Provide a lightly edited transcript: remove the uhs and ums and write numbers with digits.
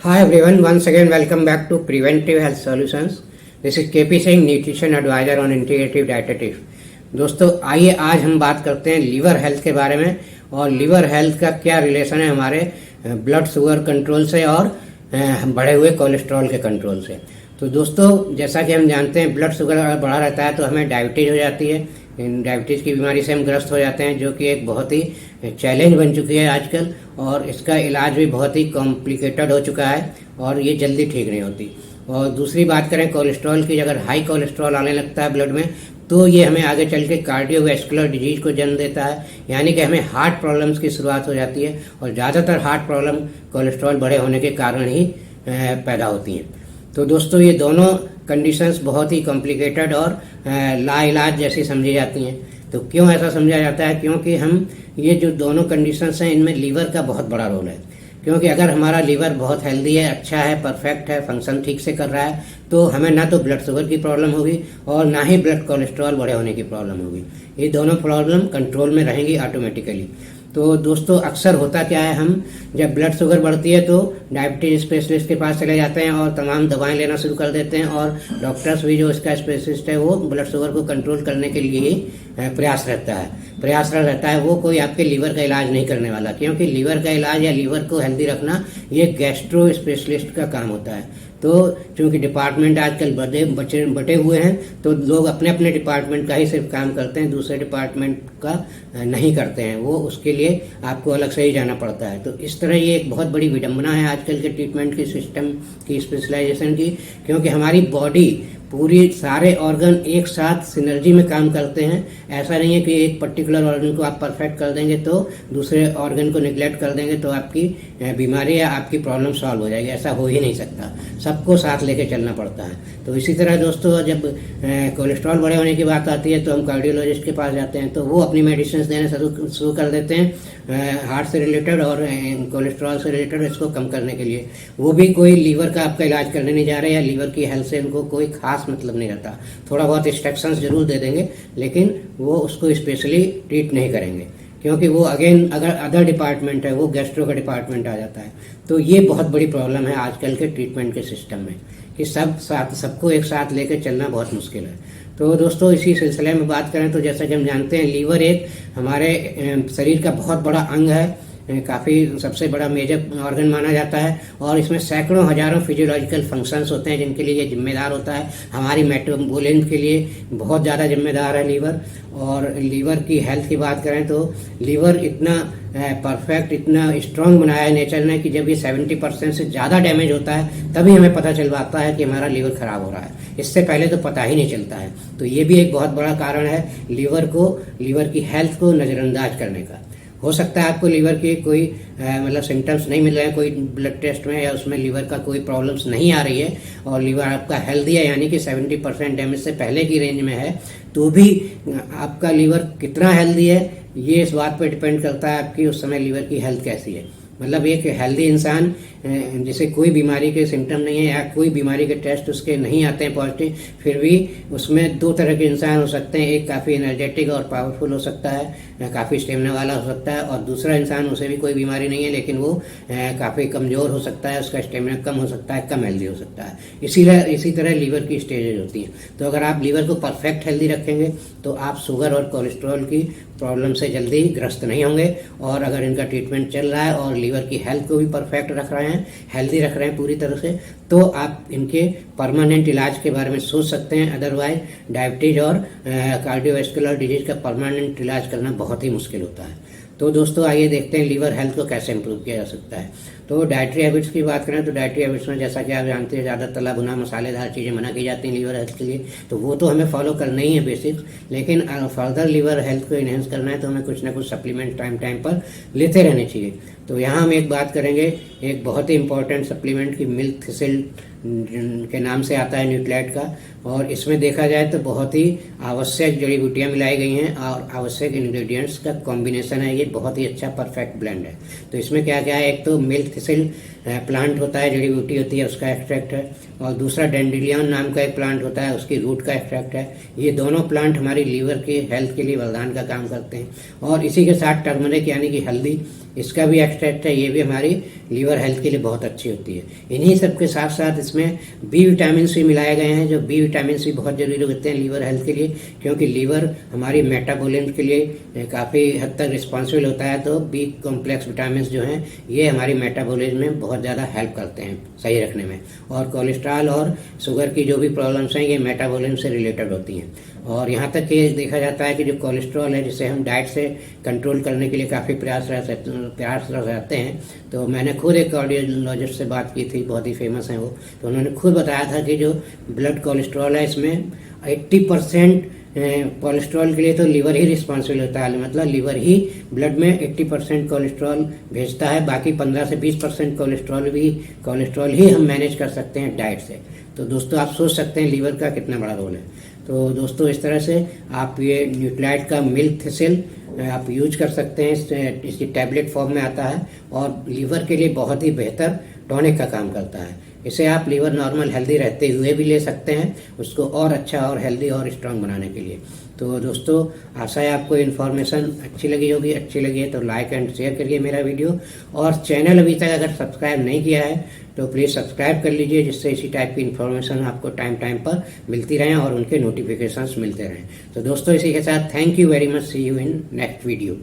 Hi everyone, once again welcome back to Preventive Health Solutions. This is KP Singh, Nutrition Advisor on Integrative Dietetics. दोस्तों आइए आज हम बात करते हैं लीवर हेल्थ के बारे में और लीवर हेल्थ का क्या रिलेशन है हमारे ब्लड शुगर कंट्रोल से और बढ़े हुए कोलेस्ट्रॉल के कंट्रोल से। तो दोस्तों जैसा कि हम जानते हैं ब्लड शुगर अगर बढ़ा रहता है तो हमें डायबिटीज़ हो जाती है। डायबिटीज़ की बीमारी से हम ग्रस्त हो जाते हैं, जो कि एक बहुत ही चैलेंज बन चुकी है आजकल, और इसका इलाज भी बहुत ही कॉम्प्लिकेटेड हो चुका है और ये जल्दी ठीक नहीं होती। और दूसरी बात करें कोलेस्ट्रॉल की, अगर हाई कोलेस्ट्रॉल आने लगता है ब्लड में तो ये हमें आगे चल के कार्डियोवैस्कुलर डिजीज को जन्म देता है, यानी कि हमें हार्ट प्रॉब्लम्स की शुरुआत हो जाती है। और ज़्यादातर हार्ट प्रॉब्लम कोलेस्ट्रॉल बढ़े होने के कारण ही पैदा होती हैं। तो दोस्तों ये दोनों कंडीशंस बहुत ही कॉम्प्लिकेटेड और लाइलाज जैसी समझी जाती हैं। तो क्यों ऐसा समझा जाता है? क्योंकि हम ये जो दोनों कंडीशंस हैं इनमें लीवर का बहुत बड़ा रोल है। क्योंकि अगर हमारा लीवर बहुत हेल्दी है, अच्छा है, परफेक्ट है, फंक्शन ठीक से कर रहा है, तो हमें ना तो ब्लड शुगर की प्रॉब्लम होगी और ना ही ब्लड कोलेस्ट्रॉल बढ़े होने की प्रॉब्लम होगी। ये दोनों प्रॉब्लम कंट्रोल में रहेंगी ऑटोमेटिकली। तो दोस्तों अक्सर होता क्या है, हम जब ब्लड शुगर बढ़ती है तो डायबिटीज स्पेशलिस्ट के पास चले जाते हैं और तमाम दवाएं लेना शुरू कर देते हैं, और डॉक्टर्स भी जो इसका स्पेशलिस्ट है वो ब्लड शुगर को कंट्रोल करने के लिए ही प्रयास रहता है। वो कोई आपके लीवर का इलाज नहीं करने वाला, क्योंकि लीवर का इलाज या लीवर को हेल्दी रखना ये गैस्ट्रो स्पेशलिस्ट का काम होता है। तो चूंकि डिपार्टमेंट आजकल बटे हुए हैं तो लोग अपने अपने डिपार्टमेंट का ही सिर्फ काम करते हैं, दूसरे डिपार्टमेंट का नहीं करते हैं। वो उसके लिए आपको अलग से ही जाना पड़ता है। तो इस तरह ये एक बहुत बड़ी विडंबना है आजकल के ट्रीटमेंट की सिस्टम की, स्पेशलाइजेशन की, क्योंकि हमारी बॉडी पूरी सारे ऑर्गन एक साथ सिनर्जी में काम करते हैं। ऐसा नहीं है कि एक पर्टिकुलर ऑर्गन को आप परफेक्ट कर देंगे तो दूसरे ऑर्गन को निगलेक्ट कर देंगे तो आपकी बीमारी या आपकी प्रॉब्लम सॉल्व हो जाएगी। ऐसा हो ही नहीं सकता, सबको साथ लेके चलना पड़ता है। तो इसी तरह दोस्तों जब कोलेस्ट्रॉल बढ़े होने की बात आती है तो हम कार्डियोलॉजिस्ट के पास जाते हैं, तो वो अपनी मेडिसिन देने शुरू कर देते हैं हार्ट से रिलेटेड और कोलेस्ट्रॉल से रिलेटेड, इसको कम करने के लिए। वो भी कोई लीवर का आपका इलाज करने नहीं जा रहे, या लीवर की हेल्थ से उनको कोई खास मतलब नहीं रहता। थोड़ा बहुत इंस्ट्रक्शंस जरूर दे देंगे, लेकिन वो उसको स्पेशली ट्रीट नहीं करेंगे, क्योंकि वो अगेन अगर अदर डिपार्टमेंट है, वो गैस्ट्रो का डिपार्टमेंट आ जाता है। तो ये बहुत बड़ी प्रॉब्लम है आजकल के ट्रीटमेंट के सिस्टम में कि सबको एक साथ लेकर चलना बहुत मुश्किल है। तो दोस्तों इसी सिलसिले में बात करें तो जैसा कि हम जानते हैं लीवर एक हमारे शरीर का बहुत बड़ा अंग है, काफ़ी सबसे बड़ा मेजर ऑर्गन माना जाता है, और इसमें सैकड़ों हजारों फिजियोलॉजिकल फंक्शंस होते हैं जिनके लिए ये जिम्मेदार होता है। हमारी मेटाबॉलिज्म के लिए बहुत ज़्यादा जिम्मेदार है लीवर। और लीवर की हेल्थ की बात करें तो लीवर इतना परफेक्ट, इतना स्ट्रांग बनाया है नेचर ने कि जब ये 70% से ज़्यादा डैमेज होता है तभी हमें पता चल पाता है कि हमारा लीवर खराब हो रहा है। इससे पहले तो पता ही नहीं चलता है। तो ये भी एक बहुत बड़ा कारण है लीवर की हेल्थ को नज़रअंदाज करने का। हो सकता है आपको लीवर की कोई मतलब सिम्टम्स नहीं मिल रहे हैं, कोई ब्लड टेस्ट में या उसमें लीवर का कोई प्रॉब्लम्स नहीं आ रही है और लीवर आपका हेल्दी है, यानी कि 70% डैमेज से पहले की रेंज में है, तो भी आपका लीवर कितना हेल्दी है ये इस बात पर डिपेंड करता है आपकी उस समय लीवर की हेल्थ कैसी है। मतलब एक हेल्दी इंसान जिसे कोई बीमारी के सिम्टम नहीं है या कोई बीमारी के टेस्ट उसके नहीं आते हैं पॉजिटिव, फिर भी उसमें दो तरह के इंसान हो सकते हैं। एक काफ़ी एनर्जेटिक और पावरफुल हो सकता है, काफ़ी स्टेमिना वाला हो सकता है, और दूसरा इंसान उसे भी कोई बीमारी नहीं है लेकिन वो काफ़ी कमज़ोर हो सकता है, उसका स्टेमिना कम हो सकता है, कम हेल्दी हो सकता है। इसी तरह लीवर की स्टेजेज होती हैं। तो अगर आप लीवर को परफेक्ट हेल्दी रखेंगे तो आप शुगर और कोलेस्ट्रॉल की प्रॉब्लम से जल्दी ग्रस्त नहीं होंगे। और अगर इनका ट्रीटमेंट चल रहा है और लीवर की हेल्थ को भी परफेक्ट रख रहे हैं, हेल्दी रख रहे हैं पूरी तरह से, तो आप इनके परमानेंट इलाज के बारे में सोच सकते हैं। अदरवाइज डायबिटीज और कार्डियोवैस्कुलर डिजीज का परमानेंट इलाज करना बहुत ही मुश्किल होता है। तो दोस्तों आइए देखते हैं लीवर हेल्थ को कैसे इंप्रूव किया जा सकता है। तो डाइटरी हैबिट्स की बात करें तो डाइटरी हैबिट्स में जैसा कि आप जानते हैं ज़्यादा तला भुना मसालेदार चीज़ें मना की जाती हैं लीवर हेल्थ के लिए, तो वो तो हमें फॉलो करना ही है बेसिक्स। लेकिन फर्दर लीवर हेल्थ को इन्हेंस करना है तो हमें कुछ ना कुछ सप्लीमेंट टाइम पर लेते रहने चाहिए। तो यहाँ हम एक बात करेंगे एक बहुत ही इंपॉर्टेंट सप्लीमेंट की मिल्क थिसिल के नाम से आता है न्यूक्लियाइड का, और इसमें देखा जाए तो बहुत ही आवश्यक जड़ी बूटियाँ मिलाई गई हैं और आवश्यक इंग्रेडिएंट्स का कॉम्बिनेशन है। ये बहुत ही अच्छा परफेक्ट ब्लेंड है। तो इसमें क्या क्या है, एक तो मिल्क थिसिल प्लांट होता है, जड़ी बूटी होती है, उसका एक्सट्रैक्ट है, और दूसरा डेंडिलियन नाम का एक प्लांट होता है, उसकी रूट का एक्सट्रैक्ट है। ये दोनों प्लांट हमारी लीवर की हेल्थ के लिए वरदान का काम करते हैं। और इसी के साथ टर्मरिक यानी कि हल्दी, इसका भी एक्सट्रैक्ट है, ये भी हमारी लीवर हेल्थ के लिए बहुत अच्छी होती है। इन्हीं सब के साथ साथ इसमें बी विटामिन भी मिलाए गए हैं, जो बी विटामिन भी बहुत ज़रूरी होते हैं लीवर हेल्थ के लिए, क्योंकि लीवर हमारी मेटाबॉलिज्म के लिए काफ़ी हद तक रिस्पॉन्सिबल होता है। तो बी कॉम्प्लेक्स विटामिन जो हैं ये हमारी मेटाबॉलिज्म में बहुत ज़्यादा हेल्प करते हैं सही रखने में। और कोलेस्ट्रॉल और शुगर की जो भी प्रॉब्लम्स हैं ये मेटाबॉलिज्म से रिलेटेड होती हैं। और यहाँ तक कि देखा जाता है कि जो कोलेस्ट्रॉल है जिसे हम डाइट से कंट्रोल करने के लिए काफ़ी प्रयास रहते हैं। तो मैंने खुद एक कार्डियोलॉजिस्ट से बात की थी, बहुत ही फेमस हैं वो, तो उन्होंने खुद बताया था कि जो ब्लड कोलेस्ट्रॉल है इसमें 80% कोलेस्ट्रॉल के लिए तो लीवर ही रिस्पॉन्सिबल होता है, मतलब लीवर ही ब्लड में 80% कोलेस्ट्रॉल भेजता है, बाकी 15 से 20% कोलेस्ट्रॉल ही हम मैनेज कर सकते हैं डाइट से। तो दोस्तों आप सोच सकते हैं लीवर का कितना बड़ा रोल है। तो दोस्तों इस तरह से आप ये न्यूट्रीलाइट का मिल्क थिसिल आप यूज कर सकते हैं, इसकी टैबलेट फॉर्म में आता है और लीवर के लिए बहुत ही बेहतर टॉनिक का काम करता है। इसे आप लीवर नॉर्मल हेल्दी रहते हुए भी ले सकते हैं, उसको और अच्छा और हेल्दी और स्ट्रांग बनाने के लिए। तो दोस्तों आशा है आपको इन्फॉर्मेशन अच्छी लगी होगी। अच्छी लगी है तो लाइक एंड शेयर करिए मेरा वीडियो, और चैनल अभी तक अगर सब्सक्राइब नहीं किया है तो प्लीज़ सब्सक्राइब कर लीजिए, जिससे इसी टाइप की इन्फॉर्मेशन आपको टाइम पर मिलती रहें और उनके नोटिफिकेशंस मिलते रहें। तो दोस्तों इसी के साथ thank you very much, see you in next video.